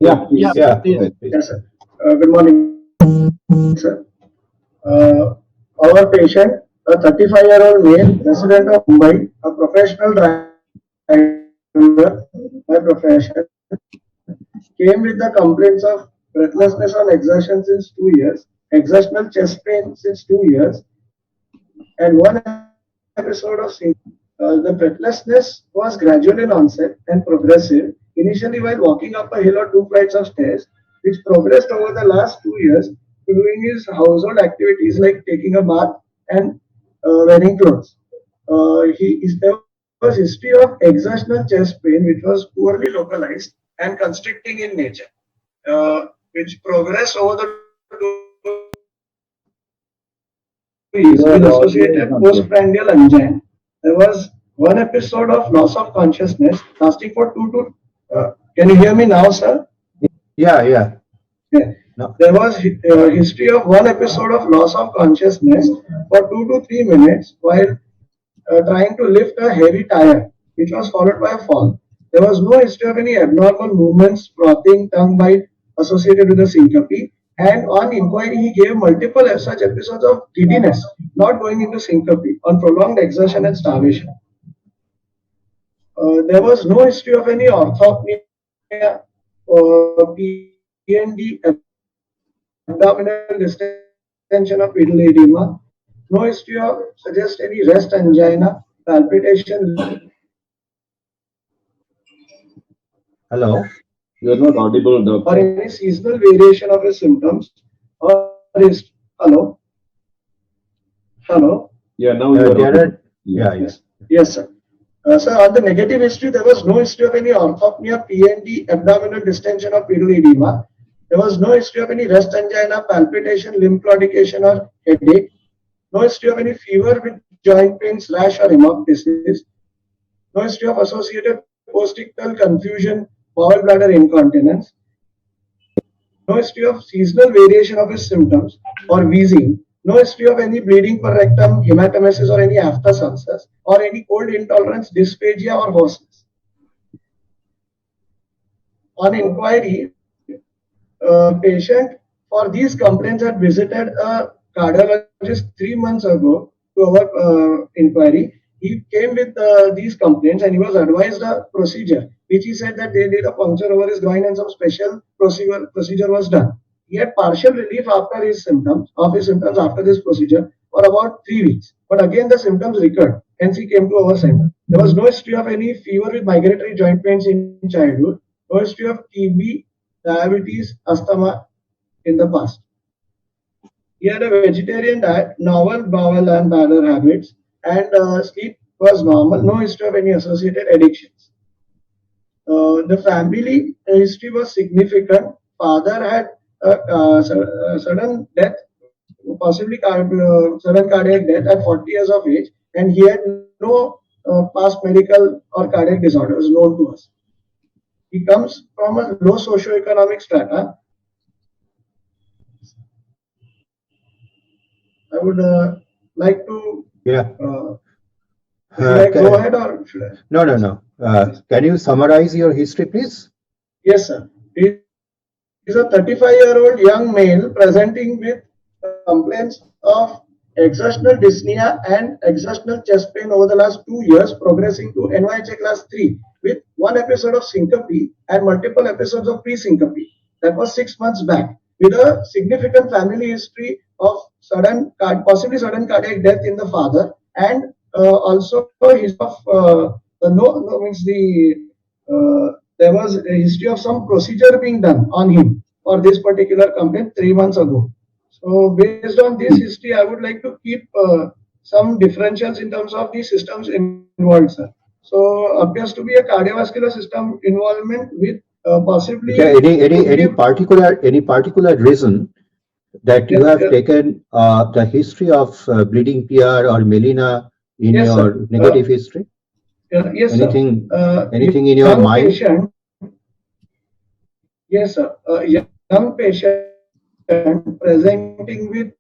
Yeah, Yeah, yeah, go please. ahead, please. Yes, sir. Good morning, sir. Uh, our patient, a 35-year-old male resident of Mumbai, a professional driver by profession, came with the complaints of breathlessness on exertion since 2 years, exertional chest pain since 2 years, and one episode of syncopy. The breathlessness was gradual in onset and progressive, initially while walking up a hill or 2 flights of stairs, which progressed over the last 2 years to doing his household activities like taking a bath and wearing clothes. There was history of exertional chest pain, which was poorly localized and constricting in nature, which progressed over the 2 years with associated postprandial angina. There was one episode of loss of consciousness lasting for 2 to. Can you hear me now, sir? Yeah, yeah. Yeah. No, There was history of one episode of loss of consciousness for 2 to 3 minutes while trying to lift a heavy tire, which was followed by a fall. There was no history of any abnormal movements, frothing, tongue bite associated with the syncope. And on inquiry, he gave multiple such episodes of giddiness, not going into syncope, on prolonged exertion and starvation. There was no history of any orthopnea, PND, abdominal distension of pedal edema. No history of suggest any rest angina, palpitation, hello. You're not audible, or doctor. any seasonal variation of his symptoms or his hello. Yeah, now you are There audible. are, Yeah. yeah, yeah. Yes, yes, sir. Sir, on the negative history, there was no history of any orthopnea, PND, abdominal distension, or pedal edema. There was no history of any rest angina, palpitation, limb claudication, or headache. No history of any fever with joint pains, rash, or hemoptysis. No history of associated postictal confusion, bowel bladder incontinence. No history of seasonal variation of his symptoms or wheezing. No history of any bleeding per rectum, hematemesis, or any aphthous ulcers, or any cold intolerance, dysphagia, or hoarseness. On inquiry, patient for these complaints had visited a cardiologist 3 months ago to our inquiry. He came with these complaints and he was advised a procedure, which he said that they did a puncture over his groin and some special procedure was done. He had partial relief after his symptoms after this procedure for about 3 weeks. But again, the symptoms recurred. Hence, he came to our center. There was no history of any fever with migratory joint pains in childhood. No history of TB, diabetes, asthma in the past. He had a vegetarian diet, normal bowel and bladder habits, and sleep was normal. No history of any associated addictions. The family history was significant. Father had a sudden death, possibly sudden cardiac death at 40 years of age, and he had no past medical or cardiac disorders known to us. He comes from a low socioeconomic strata. I would like to. Yeah. Should I go Ca- ahead or should I? no, no, no. Can you summarize your history, please? Yes, sir. He is a 35-year-old young male presenting with complaints of exertional dyspnea and exertional chest pain over the last 2 years, progressing to NYHA class 3 with one episode of syncope and multiple episodes of pre-syncope. That was 6 months back, with a significant family history of possibly sudden cardiac death in the father, and also a history of no means there was a history of some procedure being done on him for this particular complaint 3 months ago. So based on this history, I would like to keep some differentials in terms of the systems involved, sir. So appears to be a cardiovascular system involvement with Okay. possibly could be Any particular reason that you yes, have taken the history of bleeding PR or melina in yes, sir. your negative history? Yes, sir. Anything, anything in Young your mind? patient, yes, sir. Young patient presenting with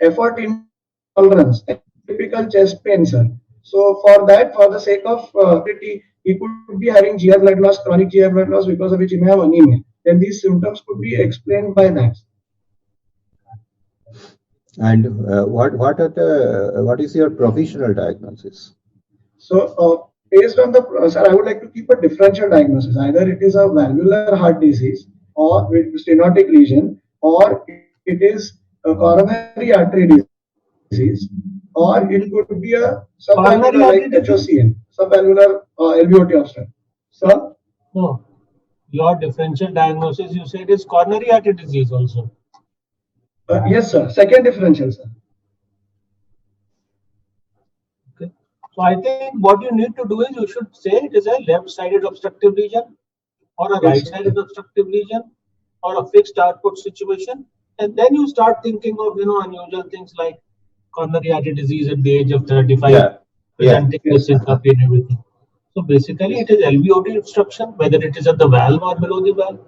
effort intolerance and typical chest pain, sir. So for the sake of possibility, he could be having GI blood loss, chronic GI blood loss, because of which he may have anemia. then these symptoms could be explained by that. And what is your provisional diagnosis? So, based on the, sir, I would like to keep a differential diagnosis. Either it is a valvular heart disease or with stenotic lesion, or it is a coronary artery disease, or it could be a subvalvular like Coronary artery HOCM, disease? subvalvular LVOT obstruction. So, No. Your differential diagnosis, you said, is coronary artery disease also. yes, sir. Second differential, sir. Okay. So I think what you need to do is you should say it is a left-sided obstructive lesion or a Yes, right-sided obstructive lesion or a fixed output situation, and then you start thinking of unusual things like coronary artery disease at the age of 35, Yeah, presenting Yes, with sir. syncope and everything. So basically, it is LVOT obstruction, whether it is at the valve or below the valve.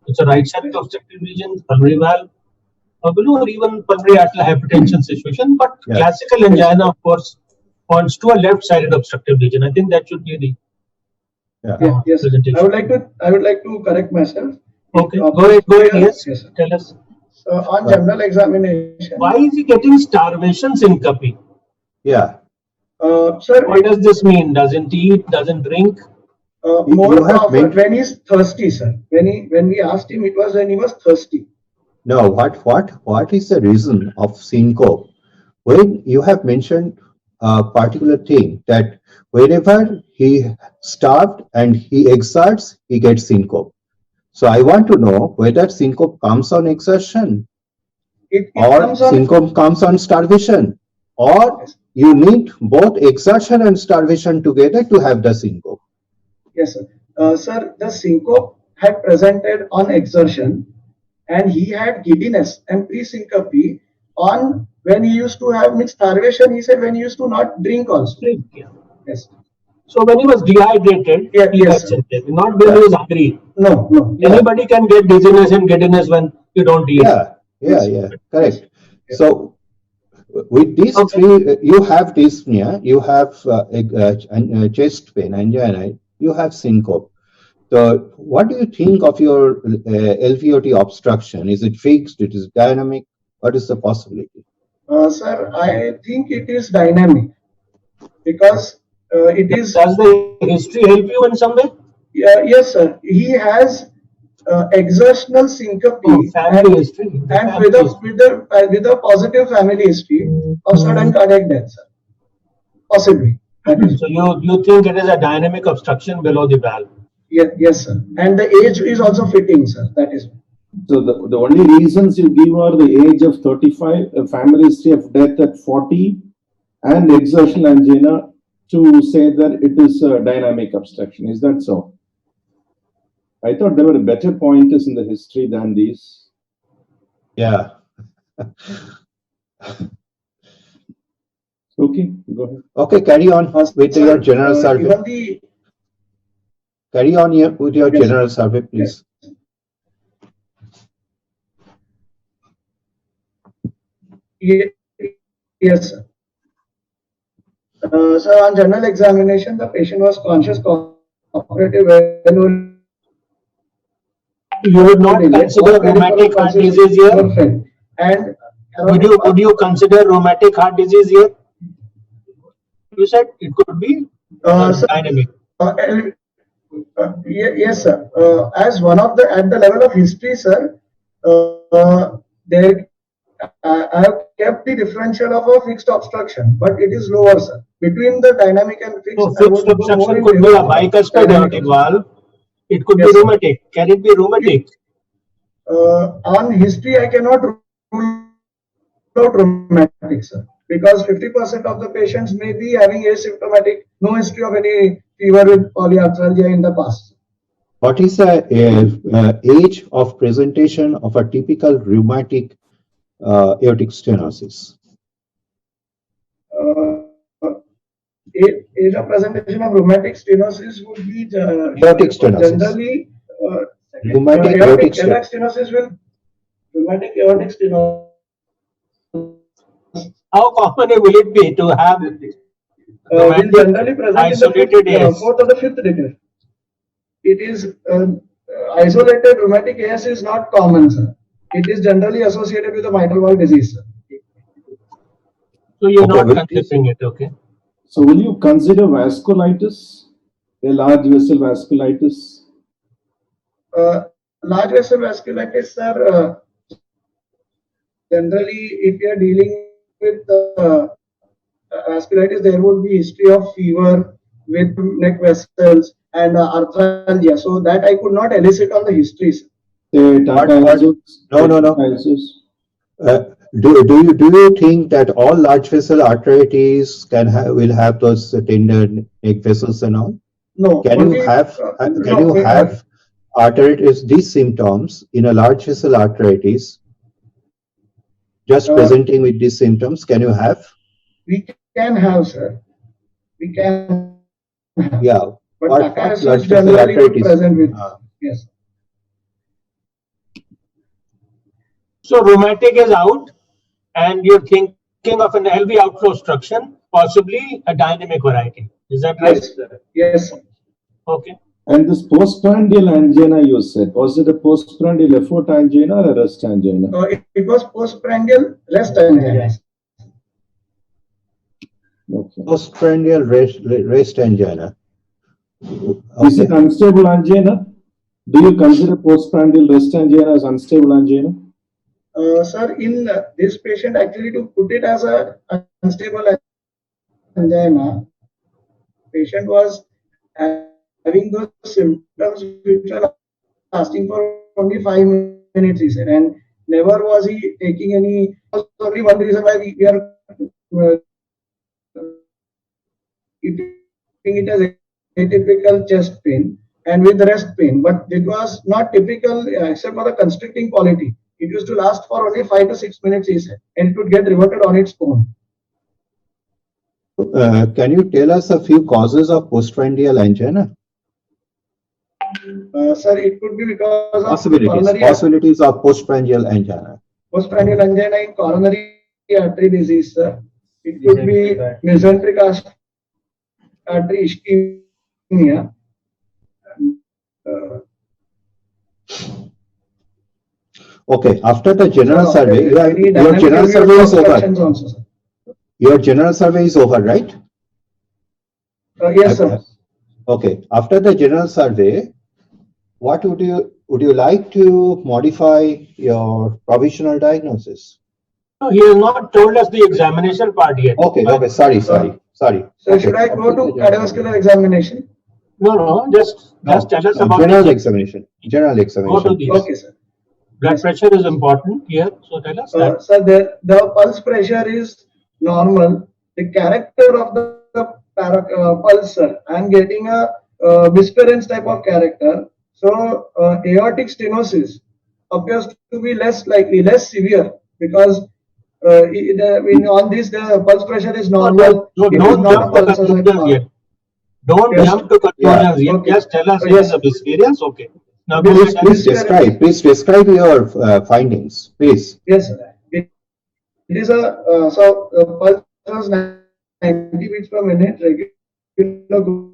It's a right-sided obstructive lesion, pulmonary valve, or below, or even pulmonary arterial hypertension situation. But yeah, classical angina, of course, points to a left-sided obstructive lesion. I think that should be the yeah. Yes, sir. presentation. I would like to correct myself. Okay, Uh, go ahead. Yes, Yes, sir. tell us. So on general examination, Why is he getting starvation syncope? Yeah. sir, What does this mean? Doesn't eat, doesn't drink? more You have often made- when he's thirsty, sir. When we asked him, it was when he was thirsty. No, what is the reason of syncope? When you have mentioned a particular thing that whenever he starved and he exerts, he gets syncope. So I want to know whether syncope comes on exertion It or comes on. syncope comes on starvation, or you need both exertion and starvation together to have the syncope. Yes, sir. Sir, the syncope had presented on exertion, and he had giddiness and pre-syncope on when he used to have means starvation. He said when he used to not drink also. Drink, yeah. Yes. So when he was dehydrated, Yeah, he yes, had sir. syncope. Not when he was hungry. No. Anybody can get dizziness and giddiness when you don't eat. Yeah, correct. So with these Okay. three, you have dyspnea, you have chest pain, angina, you have syncope. So what do you think of your LVOT obstruction? Is it fixed? It is dynamic? What is the possibility? Sir, I think it is dynamic because it is. Does the history help you in some way? Yes, sir. He has exertional syncope Family history. and with a positive family history of sudden cardiac death, sir. Possibly. That is. So you think it is a dynamic obstruction below the valve? Yes, sir. And the age is also fitting, sir. That is. So the only reasons you give are the age of 35, a family history of death at 40, and exertional angina to say that it is a dynamic obstruction. Is that so? I thought there were better pointers in the history than these. Yeah. Okay, go ahead. Okay, carry on with your general survey. Even Carry on with your general survey, please. Yes, sir. So on general examination, the patient was conscious, cooperative, well. You would not consider rheumatic heart disease here? And Would you consider rheumatic heart disease here? You said it could be sir, dynamic. yes, sir. As one of the at the level of history, sir, there I have kept the differential of a fixed obstruction, but it is lower, sir. Between the dynamic and fixed, So fixed obstruction could be a bicuspid aortic valve. It could be rheumatic. Can it be rheumatic? On history, I cannot rule out rheumatic, sir, because 50% of the patients may be having asymptomatic, no history of any fever with polyarthralgia in the past. What is the age of presentation of a typical rheumatic aortic stenosis? Age of presentation of rheumatic stenosis would be Aortic stenosis. generally Rheumatic aortic stenosis will rheumatic aortic stenosis. How common will it be to have Will generally present isolated in the age? fourth or the fifth decade. It is isolated rheumatic AS is not common, sir. It is generally associated with the mitral valve disease, sir. So you're Okay, not with this, considering it, okay? So will you consider vasculitis, a large vessel vasculitis? Large vessel vasculitis, sir. Generally, if you are dealing with vasculitis, there would be history of fever with neck vessels and arthralgia. So that I could not elicit on the history, sir. Say what, Takayasus, no. Takayasus. Do you think that all large vessel arteritis will have those tender neck vessels and all? No, Can only you have arteritis, these symptoms in a large vessel arteritis, just presenting with these symptoms? Can you have? we can have, sir. We can have. Yeah. But What Takayasus large vessel generally would arteritis? present with, yes. So rheumatic is out, and you're thinking of an LV outflow obstruction, possibly a dynamic variety. Is that right? Yes, sir. Yes, sir. Okay. And this postprandial angina you said, was it a postprandial effort angina or a rest angina? It was postprandial rest angina. Okay. Postprandial rest angina. Is it unstable angina? Do you consider postprandial rest angina as unstable angina? Sir, in this patient, actually to put it as a unstable angina, patient was having those symptoms which were lasting for only 5 minutes, he said, and never was he taking any. Was only one reason why we are keeping it as atypical chest pain and with rest pain, but it was not typical except for the constricting quality. It used to last for only 5 to 6 minutes, he said, and it would get reverted on its own. Can you tell us a few causes of postprandial angina? Sir, it could be because of possibilities of postprandial angina. Postprandial angina in coronary artery disease, sir. It could be mesenteric artery ischemia. Okay, after the general survey, Any your dynamic general LV survey is obstructions over. also, sir. Your general survey is over, right? Yes, sir. Okay, after the general survey, what would you like to modify your provisional diagnosis? No, he has not told us the examination part yet. Okay, sorry. So Okay. should I go to cardiovascular examination? No, just tell us about general the examination. General Go to examination. these. Okay, sir. Blood pressure is important here, so tell us that. Sir, the pulse pressure is normal. The character of the pulse, sir, I am getting a bisperence type of character. So aortic stenosis appears to be less likely, less severe, because on this the pulse pressure is normal. Don't jump to conclusions yet. Don't Yes. jump to conclusions yet. Okay. Just tell us it Yes. is a bisvariance. Okay. Now Yes, go ahead. Please describe your findings, please. Yes, sir. It is a pulse was 90 beats per minute, regular good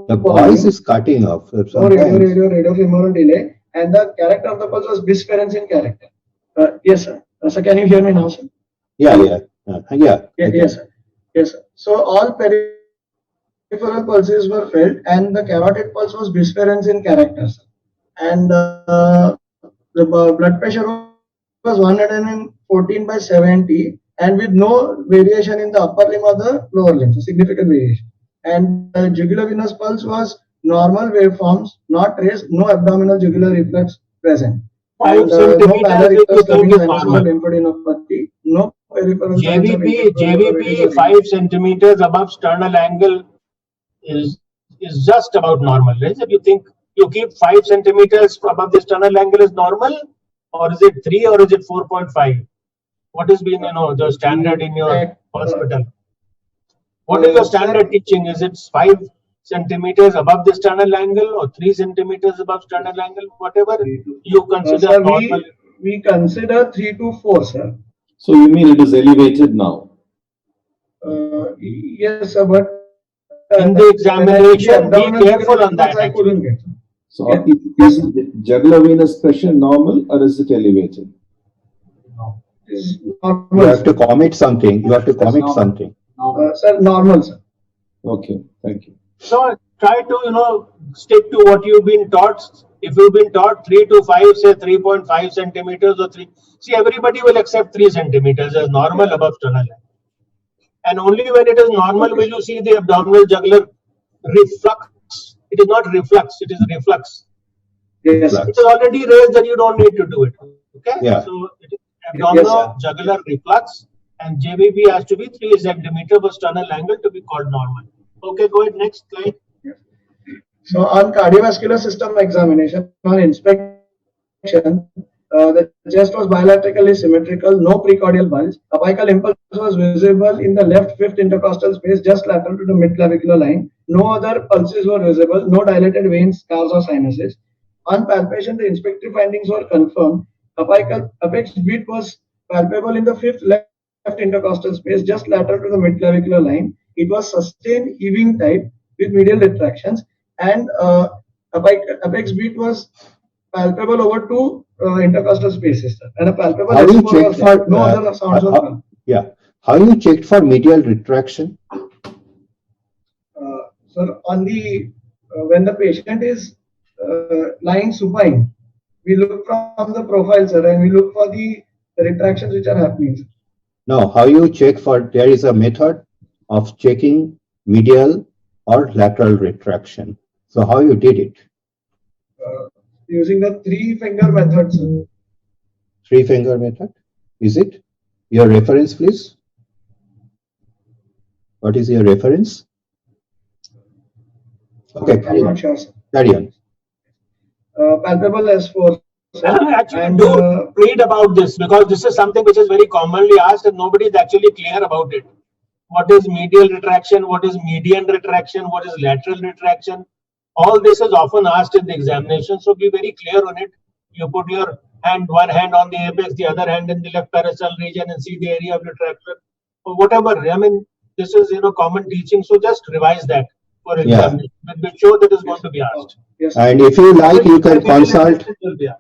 The volume, voice is cutting off no sometimes. radiofemoral delay, and the character of the pulse was bisperence in character. Yes, sir. Sir, can you hear me now, sir? Yeah. Yes, sir. Yes, sir. So all peripheral pulses were felt, and the carotid pulse was bisperence in character, sir. And the blood pressure was 114/70, and with no variation in the upper limb or the lower limb, so significant variation. And the jugular venous pulse was normal waveforms, not raised, no abdominal jugular reflex present. 5 And no centimeters if you pylorictus think clubbing is sinus or normal. lymphadenopathy, no peripheral signs of JVP 5 centimeters above sternal angle is just about normal, right? If you think you keep 5 centimeters above the sternal angle is normal, or is it 3 or is it 4.5? What has been the standard in your hospital? What is your standard teaching? Is it 5 centimeters above the sternal angle or 3 centimeters above sternal angle? Whatever you consider sir, normal. we consider 3 to 4, sir. So you mean it is elevated now? Yes, sir, but In the examination, be careful on that. I couldn't get. So is jugular venous pressure normal or is it elevated? Is You normal, have to commit something. You have to commit something. sir. Normal, sir. Okay, thank you. So try to, stick to what you've been taught. If you've been taught 3 to 5, say 3.5 centimeters or 3. See, everybody will accept 3 centimeters as normal above sternal line. And only when it is normal will you see the abdominal jugular reflux. It is not reflux, it is reflux. Yes, sir. It is already raised, then you don't need to do it. Okay? Yeah. So it is abdominal jugular reflux, and JBP has to be 3 centimeters of sternal angle to be called normal. Okay, go ahead, next slide. So on cardiovascular system examination, on inspection, the chest was bilaterally symmetrical, no precordial bulge. Apical impulse was visible in the left fifth intercostal space, just lateral to the midclavicular line. No other pulses were visible, no dilated veins, scars or sinuses. On palpation, the inspective findings were confirmed. Apex beat was palpable in the fifth left intercostal space, just lateral to the midclavicular line. It was sustained heaving type with medial retractions, and apex beat was palpable over two intercostal spaces, and a palpable How you S4 checked was there. for No other sounds were found. yeah? How you checked for medial retraction? So on the when the patient is lying supine, we look from the profile, sir, and we look for the retractions which are happening, sir. No, how you check for, there is a method of checking medial or lateral retraction. So how you did it? Using the 3-finger method, sir. 3-finger method? Is it? Your reference, please. What is your reference? Okay, I'm not sure, sir. carry on. Palpable S4. Actually, And, do read about this, because this is something which is very commonly asked and nobody is actually clear about it. What is medial retraction? What is median retraction? What is lateral retraction? All this is often asked in the examination, so be very clear on it. You put your one hand on the apex, the other hand in the left parasternal region, and see the area of retraction, or whatever. I mean, this is common teaching, so just revise that for examination. Be sure that is going to be asked. Yes, And if you like, you can consult.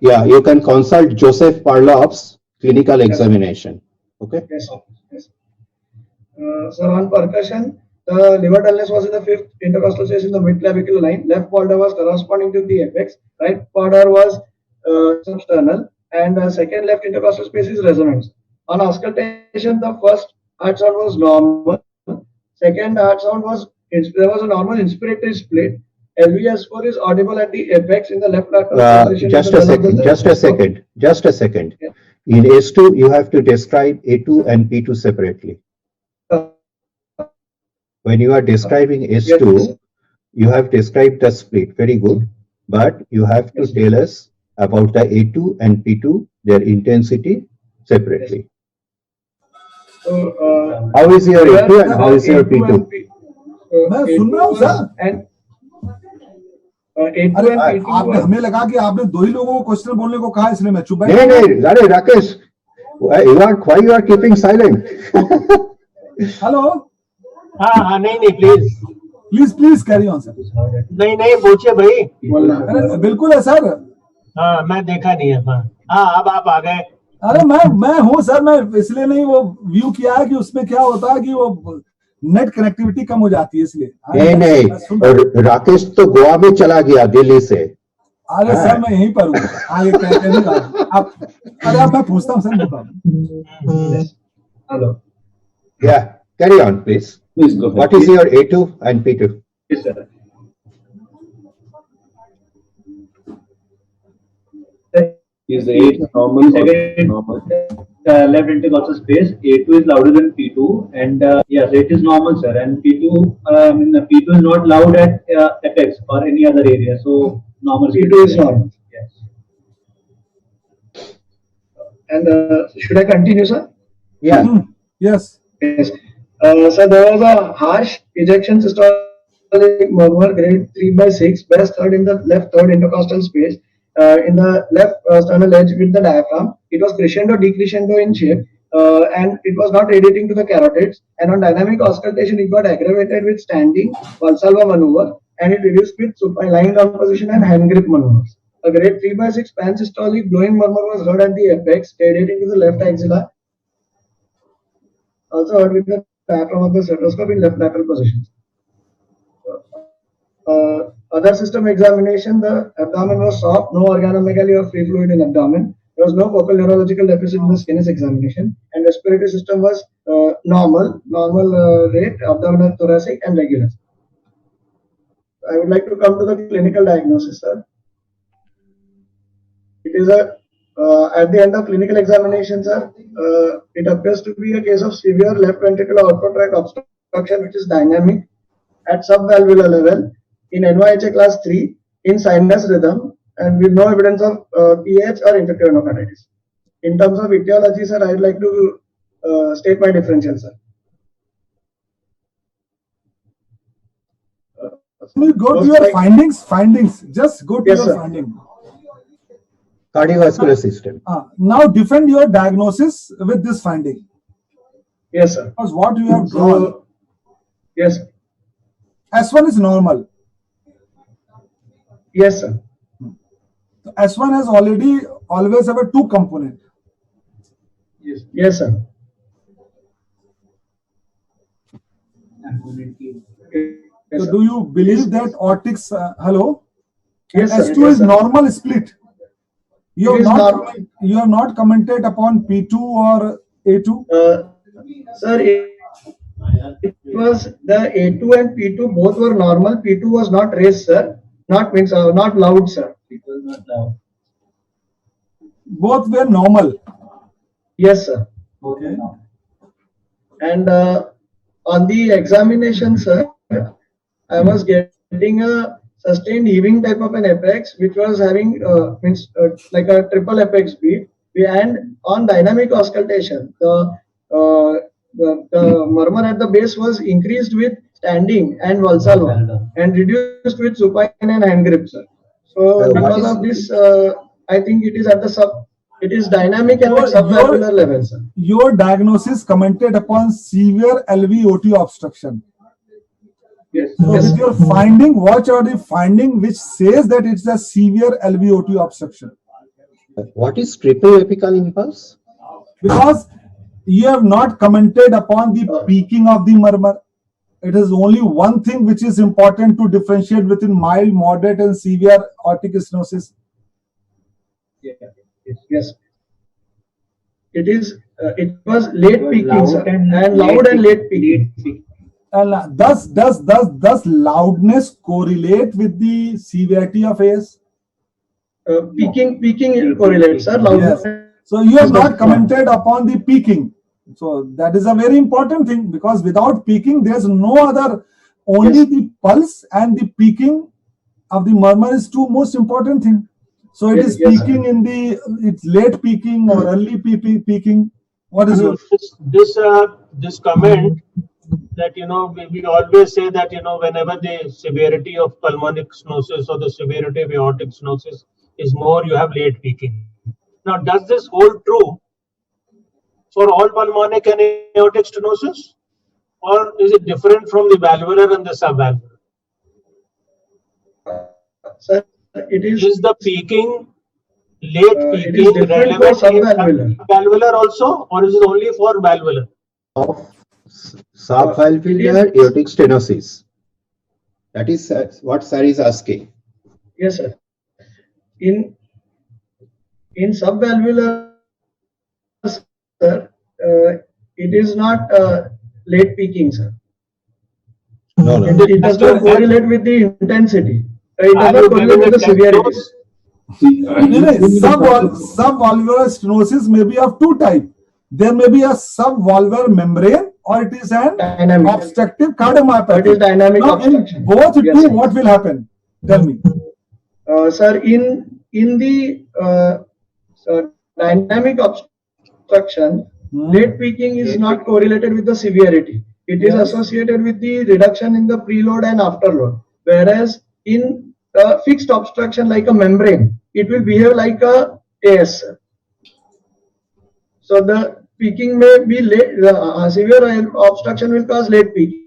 Yeah, you can consult Joseph Parlov's clinical examination. Okay. Yes, sir. Yes. So on percussion, the liver dullness was in the fifth intercostal space in the midclavicular line. Left border was corresponding to the apex. Right border was substernal, and second left intercostal space is resonance. On auscultation, the first heart sound was normal. Second heart sound was there was a normal inspiratory split. LVS4 is audible at the apex in the left lateral position. Just a second. Just a second. Yeah. In S2, you have to describe A2 and P2 separately. When you are describing S2, you have described the split. Very good. But you have to tell us about the A2 and P2, their intensity separately. So, how is your A2 and how is your P2? मैं सुन रहा हूँ sir. अरे आपने हमें लगा कि आपने दो ही लोगों को क्वेश्चन बोलने को कहा, इसलिए मैं चुप बैठा। नहीं, अरे Rakesh, why you are keeping silent? Hello. हाँ, नहीं, प्लीज कैरी ऑन सर। नहीं, पूछिए भाई। अरे बिल्कुल है सर। हाँ, मैं देखा नहीं है। हाँ, अब आप आ गए। अरे मैं हूँ सर, मैं इसलिए नहीं वो व्यू किया है कि उसमें क्या होता है कि वो नेट कनेक्टिविटी कम हो जाती है, इसलिए। नहीं, और राकेश तो गोवा में चला गया दिल्ली से। अरे सर मैं यहीं पर हूँ, आगे कहते नहीं आप। अरे अब मैं पूछता हूँ sir, hello. Yeah, carry on, please. Please go ahead. What is your A2 and P2? Yes, sir. Is the A2 normal? Normal. Left intercostal space, A2 is louder than P2, and yes, it is normal, sir. And P2, P2 is not loud at apex or any other area, so normal. P2 is normal. Yes. And should I continue, sir? Yeah. Yes. Yes. So there was a harsh ejection systolic murmur, grade 3/6, best third in the left third intercostal space. In the left sternal edge with the diaphragm. It was crescendo decrescendo in shape, and it was not radiating to the carotids. And on dynamic auscultation, it got aggravated with standing Valsalva maneuver. and it reduced with lying down position and hand grip murmurs. A grade 3/6 pansystolic blowing murmur was heard at the apex, radiating to the left axilla. Also heard with the diaphragm of the stethoscope in left lateral position. Other system examination, the abdomen was soft, no organomegaly or free fluid in abdomen. There was no focal neurological deficit in the skin's examination, and respiratory system was normal rate, abdominal, thoracic, and regular. I would like to come to the clinical diagnosis, sir. It is at the end of clinical examination, sir, it appears to be a case of severe left ventricular outflow tract obstruction, which is dynamic at subvalvular level in NYHA class 3 in sinus rhythm and with no evidence of PH or infective endocarditis. In terms of etiology, sir, I would like to state my differential, sir. Can you go to your findings? Just go to Yes, your sir. finding. Cardiovascular system. Now defend your diagnosis with this finding. Yes, sir. Because what you have drawn, So, yes, sir. S1 is normal. Yes, sir. S1 has always have a 2 component. Yes, sir. Yes, So sir. do you believe that aortics, hello? Yes, sir. S2 Yes, is sir. normal split. You It is normal. have not commented upon P2 or A2? Sir, it was the A2 and P2 both were normal. P2 was not raised, sir. Not loud, sir. Both were normal. Yes, sir. Okay. And on the examination, sir, I was getting a sustained heaving type of an apex, which was having like a triple apex beat. And on dynamic auscultation, the murmur at the base was increased with standing and valsalva and reduced with supine and hand grip, sir. So because of this, I think it is at the it is dynamic at the subvalvular level, sir. Your diagnosis commented upon severe LVOT obstruction. Yes. So Yes. with your finding, watch out the finding which says that it's a severe LVOT obstruction. What is triple apical impulse? Because you have not commented upon the peaking of the murmur. It is only one thing which is important to differentiate between mild, moderate, and severe aortic stenosis. Yes. It was late peaking, sir, and loud and late peaking. And does loudness correlate with the severity of AS? Peaking correlates, sir. Loudness. Yes. So you have not commented upon the peaking. So that is a very important thing, because without peaking, there's no other. Only Yes. the pulse and the peaking of the murmur is two most important thing. So it is Yes, peaking in the, it's late peaking or early peaking. What is your? This comment that we always say that whenever the severity of pulmonic stenosis or the severity of aortic stenosis is more, you have late peaking. Now, does this hold true for all pulmonic and aortic stenosis, or is it different from the valvular and the subvalvular? Sir, it is. Is the peaking, late It is peaking different for relevant in subvalvular. valvular also, or is it only for valvular? Of subvalvular aortic stenosis. That is what sir is asking. Yes, sir. In subvalvular, sir, it is not late peaking, sir. No. It does not correlate with the intensity. It does not correlate with the severity. Subvalvular stenosis may be of two types. There may be a subvalvular membrane, or it is an Dynamic. obstructive cardiomyopathy. It is dynamic Now, obstruction. in both Yes, two, sir. what will happen? Tell me. Sir, in the dynamic obstruction, late peaking is not correlated with the severity. It is Yes. associated with the reduction in the preload and afterload. Whereas in fixed obstruction like a membrane, it will behave like a AS. So the peaking may be late. Severe obstruction will cause late peaking.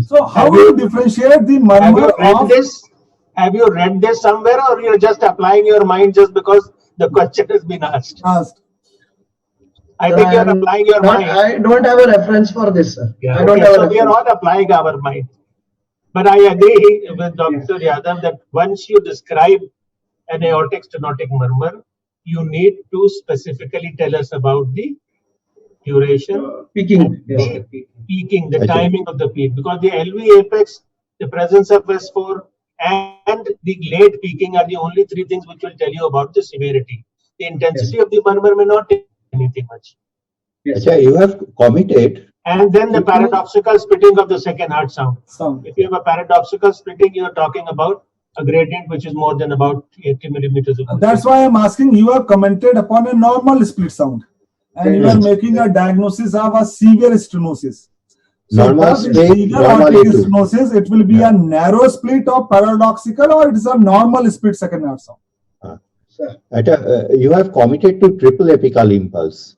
So how do you differentiate the Have you murmur read of this? Have you read this somewhere, or you're just applying your mind just because the question has been asked? asked? I Sir, think I you're am applying your not. mind. I don't have a reference for this, sir. Yeah, I don't okay, have a so we are reference. all applying our mind. But I agree with Dr. Yadav that once you describe an aortic stenotic murmur, you need to specifically tell us about the duration, Peaking. Yes. the peaking, the Okay. timing of the peak, because the LV apex, the presence of S4, and the late peaking are the only three things which will tell you about the severity. The intensity of the murmur may not tell you anything much. Yes. Acha, you have committed. And then the paradoxical splitting of the second heart sound. Sound. If you have a paradoxical splitting, you are talking about a gradient which is more than about 80 millimeters. That's why I'm asking. You have commented upon a normal split sound, and you are Yes. making a diagnosis of a severe stenosis. So Normal does split, severe normal aortic A2. stenosis, it will be Yeah. a narrow split or paradoxical, or it is a normal split second heart sound? Sir. Acha, you have committed to triple apical impulse.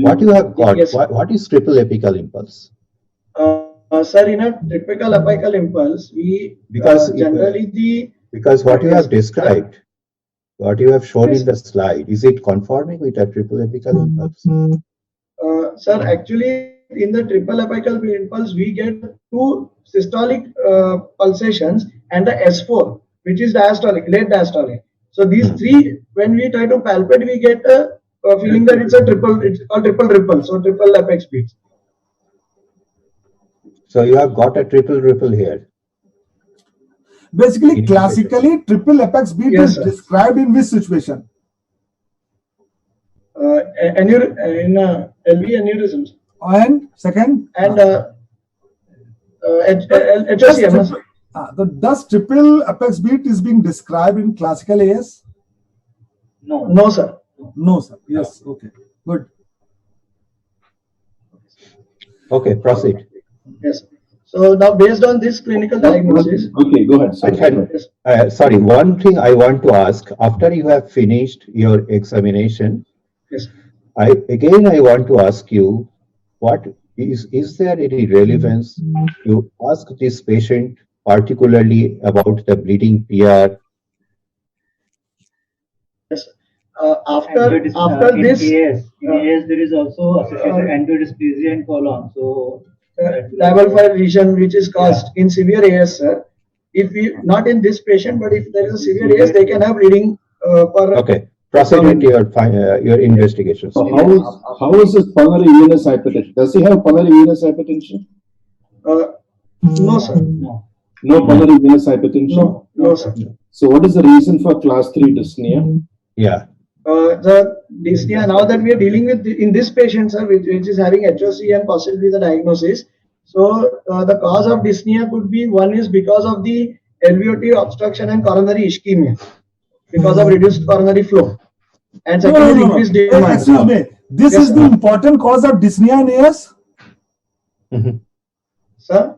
What you have got? Yes. What is triple apical impulse? Sir, in a typical apical impulse, we Because generally the Because what you Yes. have described, what you have shown Yes. in the slide, is it conforming with a triple apical impulse? sir, actually in the triple apical impulse we get two systolic pulsations and the S4, which is diastolic, late diastolic. So these three, when we try to palpate, we get a feeling that it's called triple ripple. So triple apex beats. So you have got a triple ripple here. Basically, In- classically, triple apex beat Yes, is sir. described in which situation? In LV aneurysms And second, and HOCM. does triple apex beat is being described in classical AS? No. No, sir. No, sir. Yes. Okay. Good. Okay, proceed. Yes. So now, based on this clinical diagnosis, Okay, go ahead. Sorry. yes, Sorry, one thing I want to ask, after you have finished your examination, yes. I want to ask you, what is there any relevance to ask this patient particularly about the bleeding PR? Yes. After In this AS, there is also associated angiodysphagia and colon. So level 5 region which is caused in severe AS, sir. If we not in this patient, but if there is a severe AS, they can have bleeding per. Okay, proceed with your investigations. So how is his pulmonary venous hypertension? Does he have pulmonary venous hypertension? No, sir. No pulmonary venous hypertension? No, sir. So what is the reason for class 3 dyspnea? Yeah. The dyspnea, now that we are dealing with in this patient, sir, which is having HOC and possibly the diagnosis. So the cause of dyspnea could be, one is because of the LVOT obstruction and coronary ischemia, because of reduced coronary flow, and second is increased demand. Excuse me. This Yes, is the sir. important cause of dyspnea in AS. Mhm. Sir,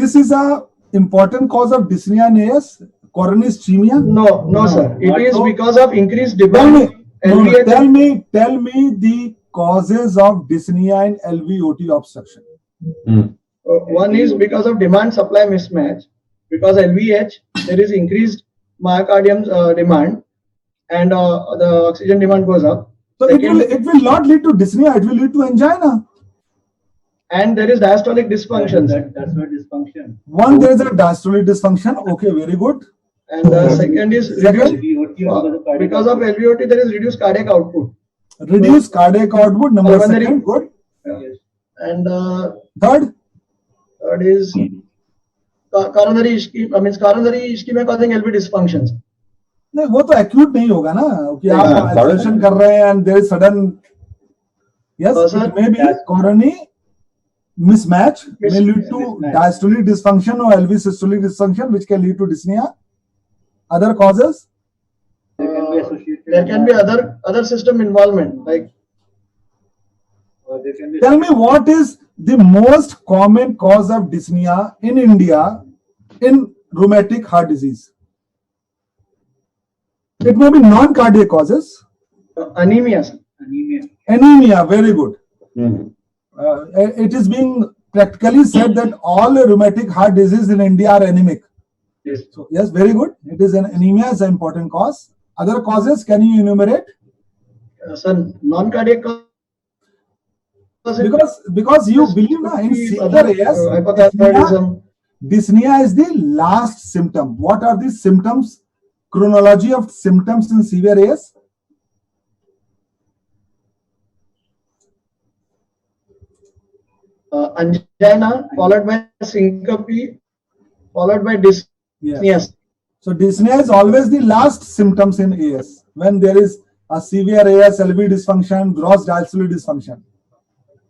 This is a important cause of dyspnea in AS. Coronary ischemia. no, sir. It is So- because of increased Tell demand. me, LVH. tell me the causes of dyspnea in LVOT obstruction. One is because of demand supply mismatch. Because LVH, there is increased myocardium demand, and the oxygen demand goes up. So Second, it will not lead to dyspnea. It will lead to angina. and there is diastolic dysfunction. That's not dysfunction. One, there is a diastolic dysfunction. Okay, very good. And the second is reduced, LVOT because of LVOT, there is reduced cardiac output. Reduced cardiac output. Number Pulmonary- second, good. And Third, third is coronary ischemia causing LV dysfunctions. नहीं वो तो acute नहीं होगा ना कि आप हाँ, accession कर रहे हैं and there is sudden. Yes, Sir, it may be coronary mismatch may lead to diastolic dysfunction or LV systolic dysfunction, which can lead to dyspnea. Other causes? There can be other system involvement, like There can be Tell me what is the most common cause of dyspnea in India in rheumatic heart disease? It may be non-cardiac causes. anemia. anemia. Anemia, very good. Mhm. It is being practically said that all rheumatic heart disease in India are anemic. Yes. So yes, very good. It is an anemia is an important cause. Other causes, can you enumerate? Sir, non-cardiac cause. Because you believe na, in severe AS, hypothyroidism. dyspnea is the last symptom. What are the symptoms? Chronology of symptoms in severe AS? Angina followed by syncope followed by dyspnea. Yes. So dyspnea is always the last symptoms in AS. When there is a severe AS, LV dysfunction, gross diastolic dysfunction.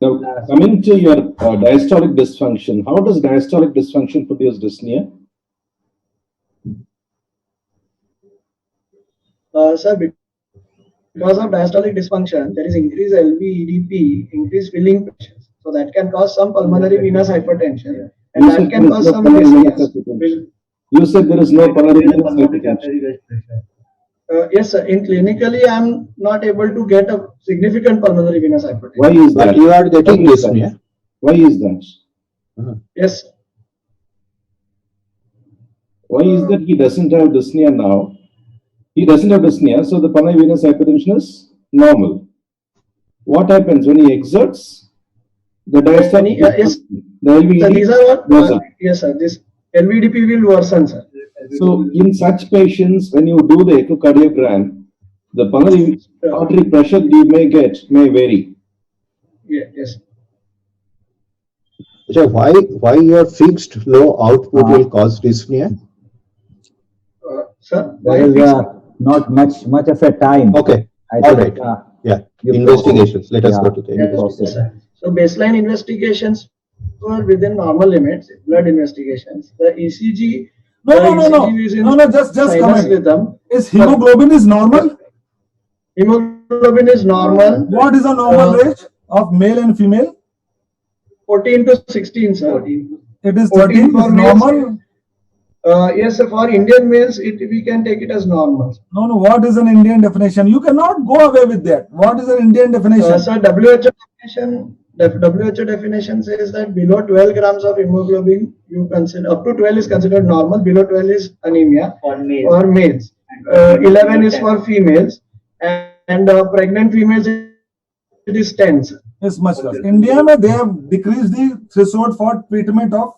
Now, coming to your diastolic dysfunction, how does diastolic dysfunction produce dyspnea? Sir, because of diastolic dysfunction, there is increased LV, EDP, increased filling pressure. So that can cause some pulmonary venous hypertension, and that can cause some dyspnea. You said there is no pulmonary venous hypertension. Yes, sir. In clinically, I am not able to get a significant pulmonary venous hypertension. Why is that? But you are getting dyspnea. Why is that? Yes. Why is that he doesn't have dyspnea now? He doesn't have dyspnea, so the pulmonary venous hypertension is normal. What happens when he exerts? The diastolic, Yes. the LVED So these are goes what? up. Yes, sir. This LVDP will worsen, sir. So in such patients, when you do the echocardiogram, the pulmonary artery pressure you may get may vary. Yes. So why your fixed low output will cause dyspnea? Sir, There is not much of a time. Okay. I All think, right. Yeah. Investigations. Let us go to the yes, investigation. sir. So baseline investigations were within normal limits. Blood investigations. The ECG. No, just sinus comment. rhythm. Is hemoglobin is normal? Hemoglobin is normal. What is the normal range of male and female? 14 to 16, sir. It is 14 13 for is males. normal. Yes, sir. For Indian males, we can take it as normal. No, what is an Indian definition? You cannot go away with that. What is an Indian definition? Sir, WHO definition. WHO definition says that below 12 grams of hemoglobin, you consider up to 12 is considered normal. Below 12 is anemia for males. 11 is for females, and pregnant females it is 10. Sir. It's much less. India, they have decreased the threshold for treatment of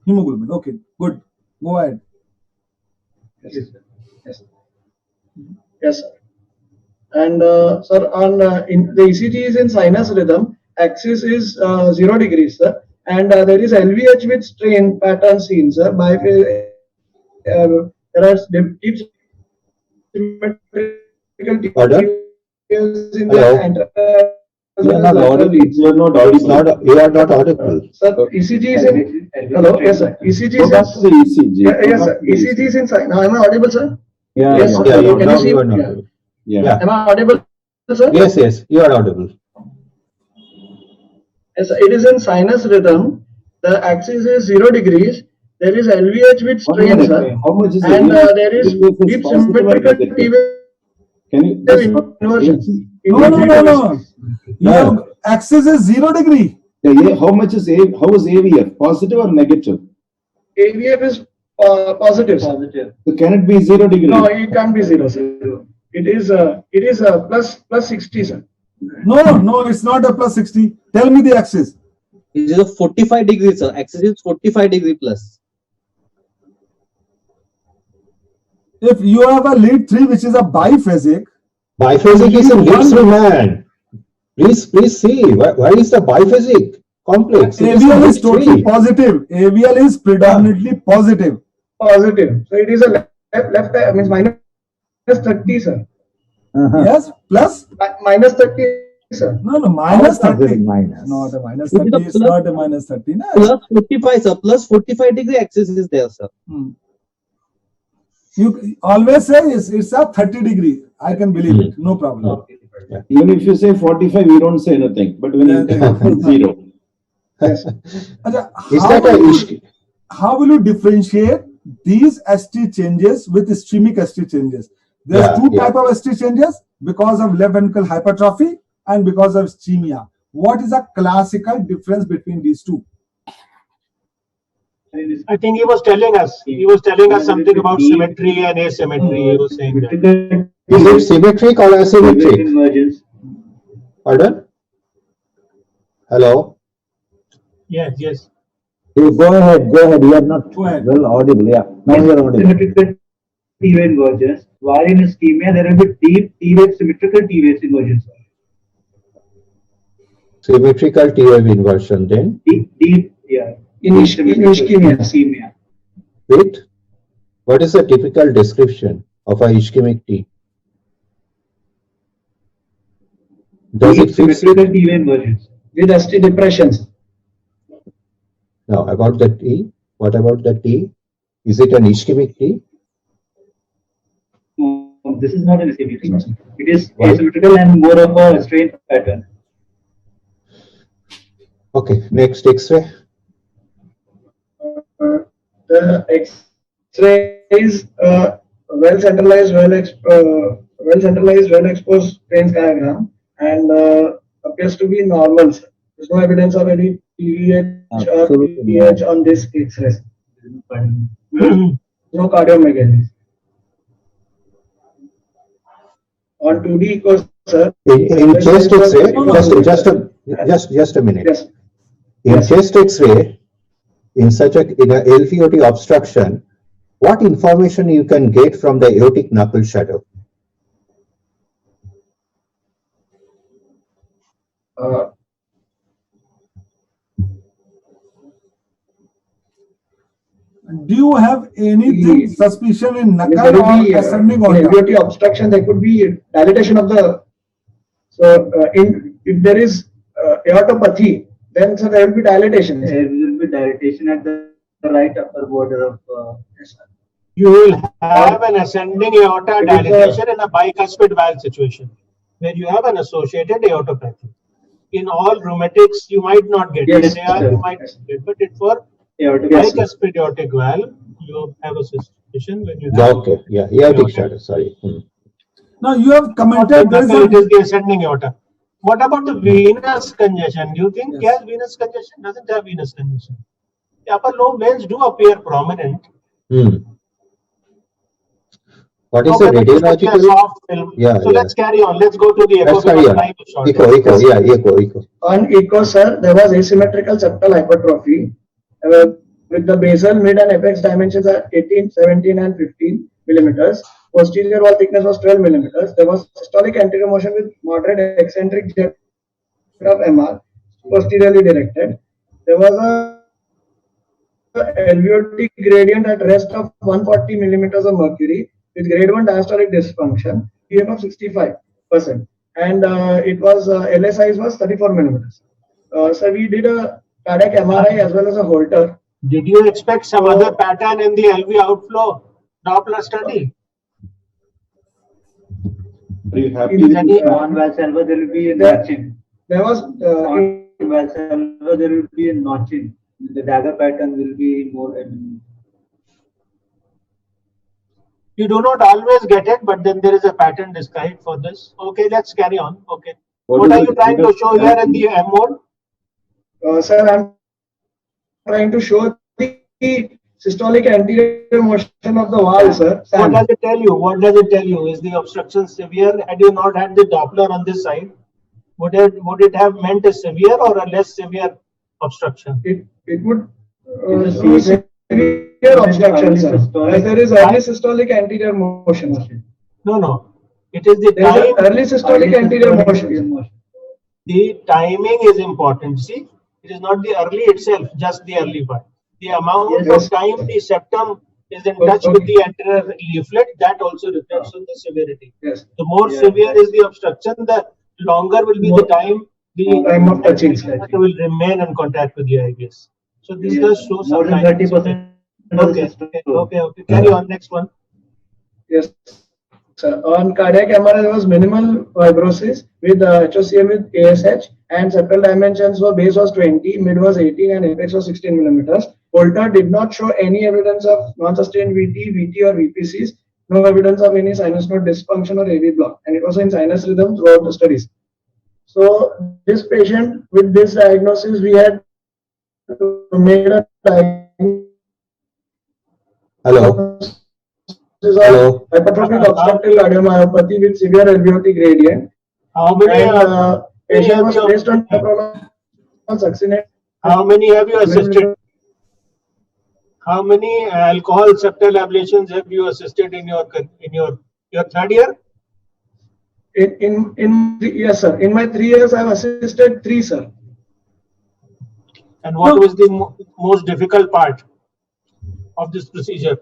hemoglobin. Okay, good. Go ahead. Yes. Yes, sir. And sir, on in the ECG is in sinus rhythm. Axis is 0 degrees, sir, and there is LVH with strain pattern seen, sir. By there are deep symmetrical Pardon? tears in Hello? the You are not audible. You are not audible. You are not audible. Sir, ECG is in. Hello, yes, sir. ECG Go is back to the ECG. yes, sir. ECG is in sinus. Now, am I audible, sir? Yeah, Yes, sir. Yeah, Can you see? you are not audible. Yeah. Am I audible, sir? Yes, you are audible. Yes, sir. It is in sinus rhythm. The axis is 0 degrees. There is LVH with strain, sir. How much is And it? there is deep symmetrical T Can you inversion. No. Your axis is 0 degree. How much is how is AVF? Positive or negative? AVF is positive, sir. So can it be 0 degree? No, it can't be 0, sir. It is plus 60, sir. No, it's not a plus 60. Tell me the axis. It is a 45 degrees, sir. Axis is 45 degree plus. If you have a lead 3 which is a biphasic, Biphasic is in lead 3, man. Please see. Why is the biphasic complex? AVL is totally positive. AVL is predominantly positive. Positive. So it is a left means minus 30, sir. Yes, plus? Minus 30, sir. No, minus 30. Minus. Not a minus 30. It's not a minus 30. No. Plus 45, sir. Plus 45 degree axis is there, sir. You always say it's a 30 degree. I can believe it. No problem. Even if you say 45, we don't say anything. But when you say 0. Yes. Is that an issue? How will you differentiate these ST changes with ischemic ST changes? There's two type of ST changes because of left ventricle hypertrophy and because of ischemia. What is a classical difference between these two? I think he was telling us. He was telling us something about symmetry and asymmetry. He was saying that. Is it symmetric or asymmetric? Convergence. Pardon? Hello? Yes, yes. You go ahead. You are not Go ahead. well audible. Yeah, now you are audible. Symmetrical T-wave invergence, while in ischemia there will be deep T-wave symmetrical T-wave invergence. Symmetrical T-wave inversion then? Deep, yeah. In ischemia. Ischemia. Wait, what is the typical description of a ischemic T? Does Deep it fit? symmetrical T-wave invergence. With ST depressions. Now, about the T, what about the T? Is it an ischemic T? No, this is not an ischemic. It is Why? asymmetrical and more of a strain pattern. Okay, next X-ray. The X-ray is well centralized, well exposed strain diagram, and appears to be normal. There's no evidence of any PVH or Absolutely. PH on this X-ray. No cardiomegaly. On 2D echo, sir. In chest X-ray, No, no. just a minute. Yes. In Yes. chest X-ray, in a LVOT obstruction, what information you can get from the aortic knuckle shadow? Do you have anything suspicion in There knuckle will or be ascending in order? LVOT obstruction. There could be dilatation of the. So, if there is aortopathy, then so there will be dilatation. There will be dilatation at the right upper border of. You will have an ascending aorta It is a- dilatation in a bicuspid valve situation, where you have an associated aortopathy. In all rheumatics, you might not get Yes, it. sir. You might get, but it for Aortic Yes, sir. bicuspid aortic valve, you have a suspicion when you have. Okay, yeah, aortic shadow, sorry. Now you have commented there is It is a the ascending aorta. What about the venous congestion? Do you think Yes. he has venous congestion? Doesn't have venous congestion. The upper lobe veins do appear prominent. What is Okay, the but it's only a radiological? soft film. Yeah, So yeah. let's carry on. Let's go to the echo Let's carry because on. time is short. Echo. On echo, sir, there was asymmetrical septal hypertrophy with the basal, mid, and apex dimensions at 18, 17, and 15 millimeters. Posterior wall thickness was 12 millimeters. There was systolic anterior motion with moderate eccentric jet of MR, posteriorly directed. There was a LVOT gradient at rest of 140 millimeters of mercury with grade 1 diastolic dysfunction, PM of 65%, and it was LA size was 34 millimeters. So we did a cardiac MRI as well as a Holter. Did you expect some other pattern in the LV outflow Doppler study? Are you happy In with the- this? On Valsalva there will be a There- notching. There was On Valsalva there will be a notching. The dagger pattern will be more. You do not always get it, but then there is a pattern described for this. Okay, let's carry on. Okay. What are you trying to show here in the M mode? sir, I'm trying to show the systolic anterior motion of the valve, sir. What does it tell you? What does it tell you? Is the obstruction severe? Had you not had the Doppler on this side, would it have meant a severe or a less severe obstruction? It would It's a show severe obstruction, sir. systolic- As there is early systolic anterior motion. No. It is the There is time. an early systolic anterior motion. The timing is important. See, it is not the early itself, just the early part. The amount Yes. of time the septum is in touch with the anterior leaflet, that also reflects on the severity. Yes. The more severe is the obstruction, the longer will be the time the Time of touching. leaflet will remain in contact with the IBS. So this Yes. does show some More than time. 30%. Okay. Carry on. Next one. Yes. Sir. On cardiac MRI, there was minimal fibrosis with HOCM with ASH, and septal dimensions were base was 20, mid was 18, and apex was 16 millimeters. Holter did not show any evidence of non-sustained VT or VPCs, no evidence of any sinus node dysfunction or AV block, and it was in sinus rhythm throughout the studies. So this patient with this diagnosis, we had made a diagnosis Hello. This is Hello. hypertrophic obstructive cardiomyopathy with severe LVOT gradient. How many, And patient was placed on metoprolol succinate. how many have you assisted? How many alcohol septal ablations have you assisted in your third year? Yes, sir. In my 3 years, I have assisted 3, sir. And what was the most difficult part of this procedure?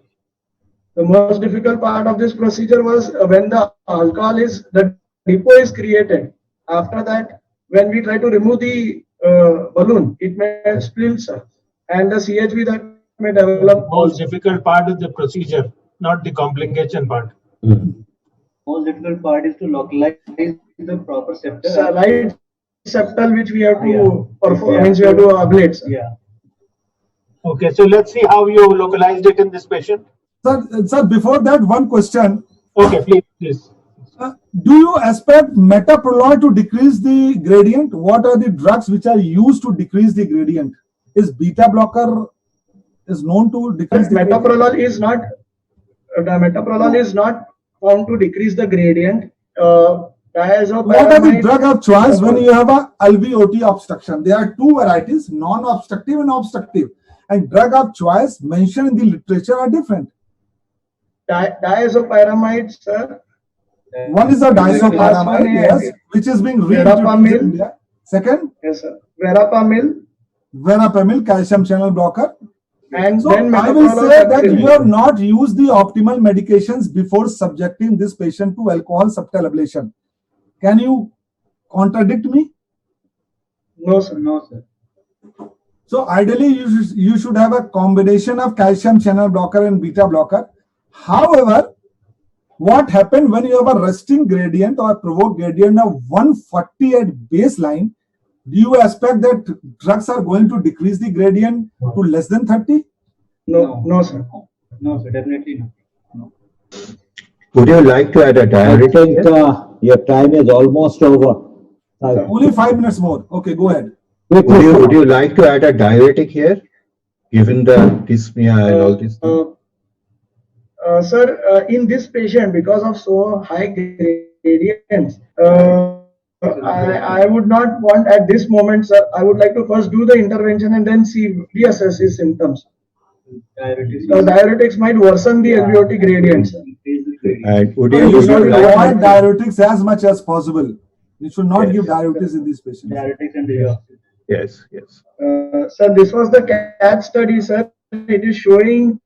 The most difficult part of this procedure was when the depot is created. After that, when we try to remove the balloon, it may spill, sir. And the CHV that may develop. Most difficult part is the procedure, not the complication part. Most difficult part is to localize the proper septal. So, right septal which we have to perform, means we have to ablate, sir. Yeah. Okay, so let's see how you localized it in this patient. Sir, before that, one question. Okay, please. Do you expect metoprolol to decrease the gradient? What are the drugs which are used to decrease the gradient? Is beta blocker is known to decrease the metoprolol is not. The metoprolol is not found to decrease the gradient. What are the drug of choice when you have a LVOT obstruction? There are two varieties, non-obstructive and obstructive. And drug of choice mentioned in the literature are different. Diazopyramide, sir. One is a diazopyramide, yes, which is being reintroduced in India. Second? Yes, sir. Verapamil, calcium channel blocker. And so then I will say that you have not used the optimal medications before subjecting this patient to alcohol septal ablation. Can you contradict me? No, sir. No, sir. So ideally, you should have a combination of calcium channel blocker and beta blocker. However, what happened when you have a resting gradient or provoked gradient of 140 at baseline? Do you expect that drugs are going to decrease the gradient to less than 30? No, sir. No, sir, definitely not. No. Would you like to add a diuretic? I think your time is almost over. Only 5 minutes more. Okay, go ahead. Would you like to add a diuretic here, given the dyspnea and all this? Sir, in this patient, because of so high gradients, I would not want at this moment, sir. I would like to first do the intervention and then reassess his symptoms. Diuretics might worsen the LVOT gradients. And would you should avoid like diuretics as much as possible. You should not give diuretics in these patients. Diuretics and diuretics. Yes. Sir, this was the CAT study, sir. It is showing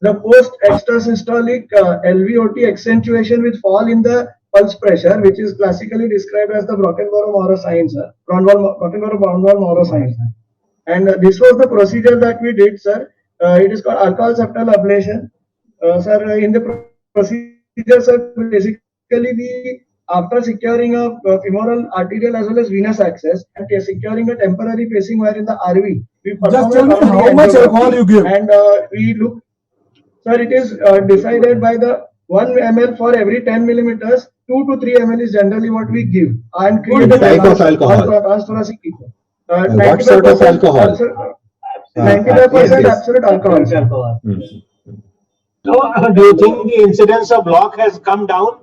the post-extrasystolic LVOT accentuation with fall in the pulse pressure, which is classically described as the Brockenborough-Maurer sign, sir. Brockenborough-Maurer sign. And this was the procedure that we did, sir. It is called alcohol septal ablation. Sir, in the procedure, sir, basically after securing a femoral arterial as well as venous access and securing a temporary pacing wire in the RV, we just tell me how much alcohol you give. And we look, sir, it is decided by the 1 ml for every 10 millimeters. 2 to 3 ml is generally what we give. And create the type of alcohol? Transthoracic echo. What sort of alcohol? 95% absolute alcohol. So, do you think the incidence of block has come down?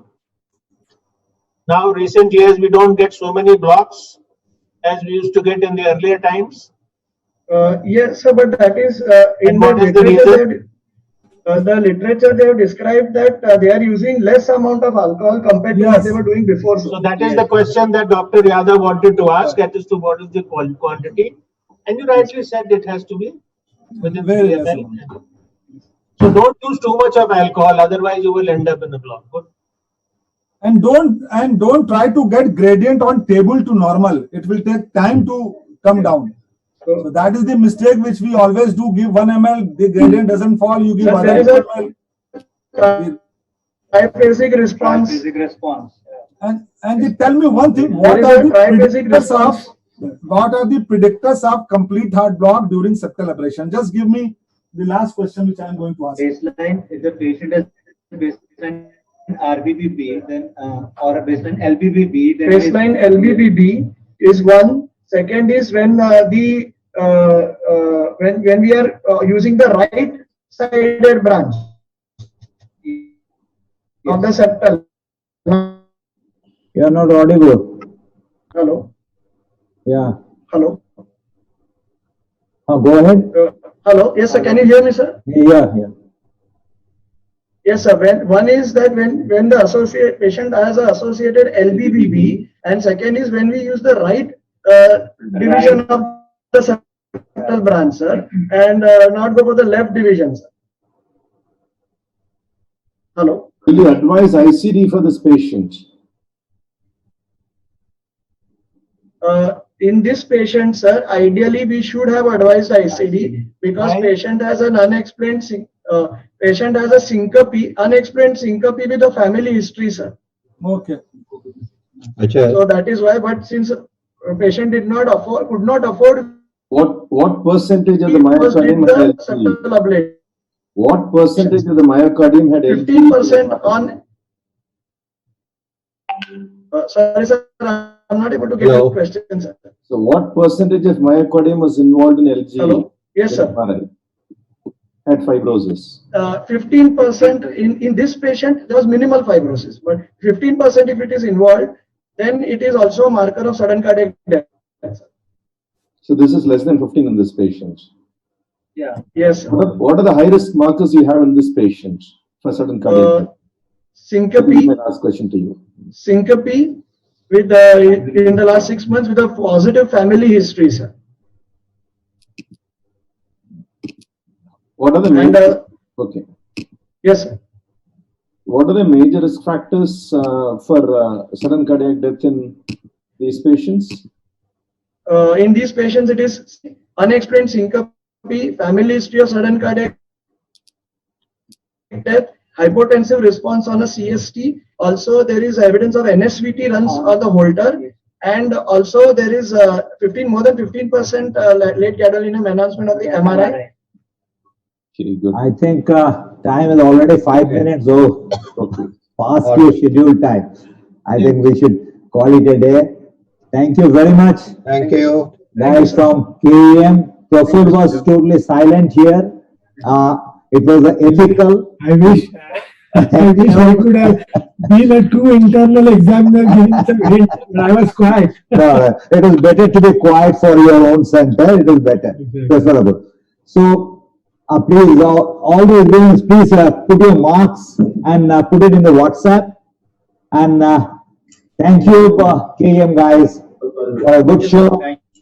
Now, recent years, we don't get so many blocks as we used to get in the earlier times. Yes, sir, but that is in the literature. The literature they have described that they are using less amount of alcohol compared to what they were doing before. So that is the question that Dr. Yadav wanted to ask, as to what is the quantity. And you rightly said it has to be within 3 ml. So don't use too much of alcohol, otherwise you will end up in a block. Good. And don't try to get gradient on table to normal. It will take time to come down. So that is the mistake which we always do. Give 1 ml, the gradient doesn't fall. You give 1 ml. Triphasic response. Triphasic response. And tell me one thing. What are the predictors of complete heart block during septal ablation? Just give me the last question which I am going to ask. Baseline, if the patient has baseline RBBB, then or a baseline LBBB, then baseline LBBB is one. Second is when when we are using the right sided branch of the septal. You are not audible. Hello, Yeah. hello, Go ahead. hello. Yes, sir. Can you hear me, sir? Yeah. Yes, sir. One is that when the patient has an associated LBBB, and second is when we use the right division of the septal branch, sir, and not go for the left division, sir. Hello. Will you advise ICD for this patient? In this patient, sir, ideally we should have advised ICD because patient has an unexplained patient has a syncope, unexplained syncope with a family history, sir. Okay. So that is why. But since patient could not afford, What percentage of the he first did myocardium the had septal LG? ablation. What percentage of the myocardium had LG? 15% on. Sorry, sir, I'm not able to get Hello. your question, sir. So what percentage of myocardium was involved in LG? Hello. Yes, sir. Had fibrosis. 15% in this patient, there was minimal fibrosis, but 15% if it is involved, then it is also a marker of sudden cardiac death. So this is less than 15 in this patient. Yeah. Yes. What are the high risk markers you have in this patient for sudden cardiac death? Syncope. This is my last question to you. Syncope with in the last 6 months with a positive family history, sir. What are the major? Okay. Yes, sir. What are the major risk factors for sudden cardiac death in these patients? In these patients, it is unexplained syncope, family history of sudden cardiac death, hypotensive response on a CST. Also, there is evidence of NSVT runs on the Holter, and also there is more than 15% late gadolinium enhancement of the MRI. Okay, good. I think time is already 5 minutes past your scheduled time. I think we should call it a day. Thank you very much. Thank you. Guys from KEM. Professor was totally silent here. It was ethical. I wish I could have been a true internal examiner giving some hint, but I was quiet. No, it is better to be quiet for your own center. It is better, preferable. So, please, all the agreements, please put your marks and put it in the WhatsApp. And thank you, KEM guys, for a good show.